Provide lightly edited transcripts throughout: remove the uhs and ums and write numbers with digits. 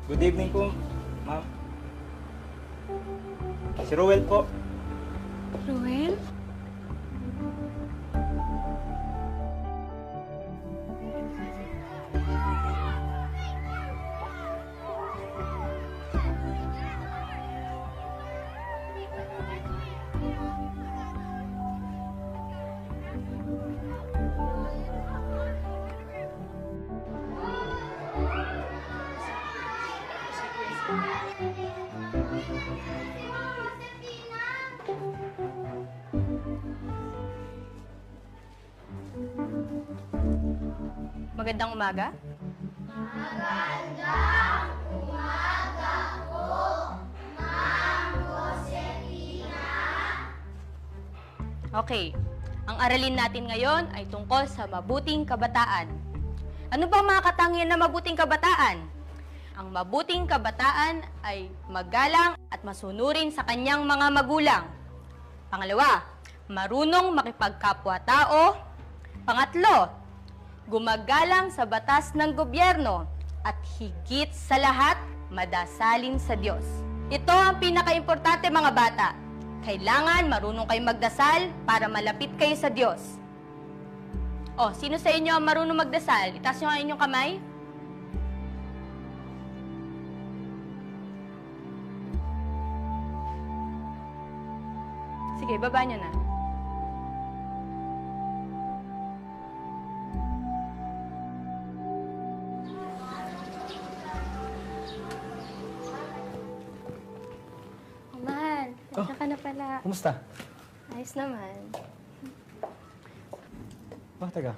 Good evening po, ma'am. Si Ruel po. Ruel? Magandang umaga. Magandang umaga po, Ma'am Josefina. Okay, ang aralin natin ngayon ay tungkol sa mabuting kabataan. Ano ba ang mga katangian ng mabuting kabataan? Ang mabuting kabataan ay magalang at masunurin sa kanyang mga magulang. Pangalawa, marunong makipagkapwa-tao. Pangatlo, gumagalang sa batas ng gobyerno at higit sa lahat, madasalin sa Diyos. Ito ang pinaka-importante mga bata. Kailangan marunong kayo magdasal para malapit kayo sa Diyos. O, sino sa inyo ang marunong magdasal? Itaas nyo ang inyong kamay. Sige, baba nyo na. Mahal, nandiyan ka na pala. Kumusta? Ayos naman. Teka.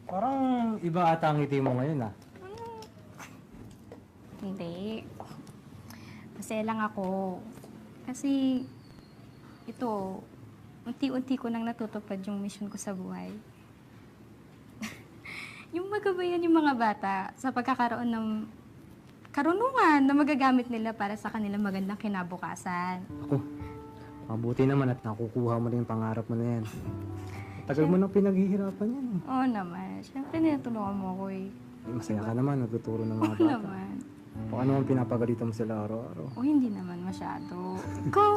Parang iba ata ang ngiti mo ngayon, ah. Hindi. Masaya lang ako. Kasi, ito, unti-unti ko nang natutupad yung mission ko sa buhay. Yung magabayan yung mga bata sa pagkakaroon ng karunungan na magagamit nila para sa kanilang magandang kinabukasan. Ako, mabuti naman at nakukuha mo rin yung pangarap mo na yan. Tagal mo nang pinaghihirapan yan, eh. Oo naman. Siyempre, tinutulungan mo ako eh. Masaya ka naman, nagtuturo ng mga Oo bata. naman. O ano ang pinapagalitan mo sila araw-araw? O hindi naman masyado. Ikaw,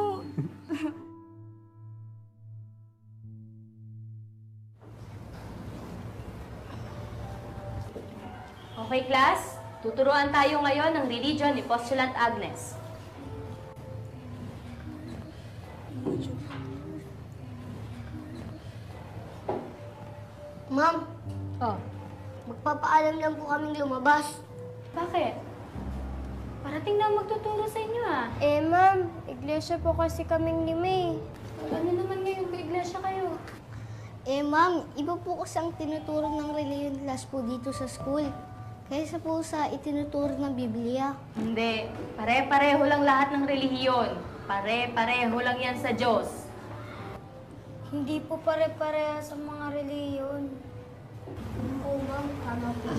Okay, class? Tuturuan tayo ngayon ng religion ni Postulant Agnes. Ma'am, Oh, magpapaalam lang po kaming lumabas. bakit? Parating na magtuturo sa inyo ah. Ma'am, iglesia po kasi kaming lima. Ano naman ngayon kung iglesia kayo? Ma'am, iba po kasi ang tinuturo ng religion class po dito sa school. Kaysa po sa itinuturo ng Biblia. Hindi. Pare-pareho lang lahat ng relihiyon. Pare-pareho lang yan sa Diyos. Hindi po pare-pareha sa mga reliyon. Oo, ma'am. Tama po.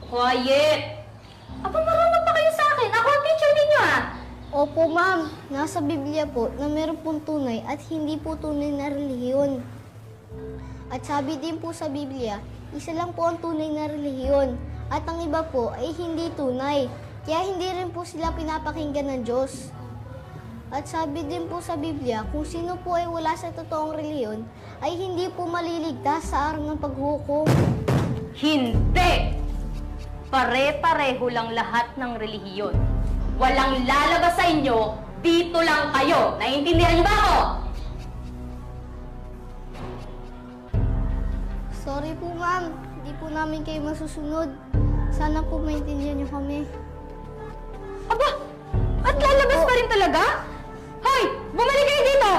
Quiet! Aba, marunong pa kayo sa akin. Ako ang teacher ninyo ah. Opo, ma'am. Nasa Biblia po na meron pong tunay at hindi po tunay na relihiyon. At sabi din po sa Biblia, isa lang po ang tunay na relihiyon. At ang iba po ay hindi tunay. Kaya hindi rin po sila pinapakinggan ng Diyos. At sabi din po sa Biblia, kung sino po ay wala sa totoong relihiyon, ay hindi po maliligtas sa araw ng paghukom. Hindi! Pare-pareho lang lahat ng relihiyon. Walang lalabas sa inyo, dito lang kayo. Naiintindihan niyo ba ako? Sorry po, ma'am. Hindi po namin kayo masusunod. Sana po maintindihan niyo kami. Aba! At lalabas pa rin talaga? Hoy! Bumalik kayo dito!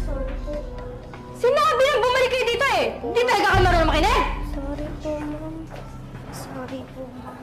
Sorry po. Sinabi lang bumalik kayo dito eh! Hindi talaga kayo marunong makinig! Sorry po, ma'am. Sorry po, ma'am.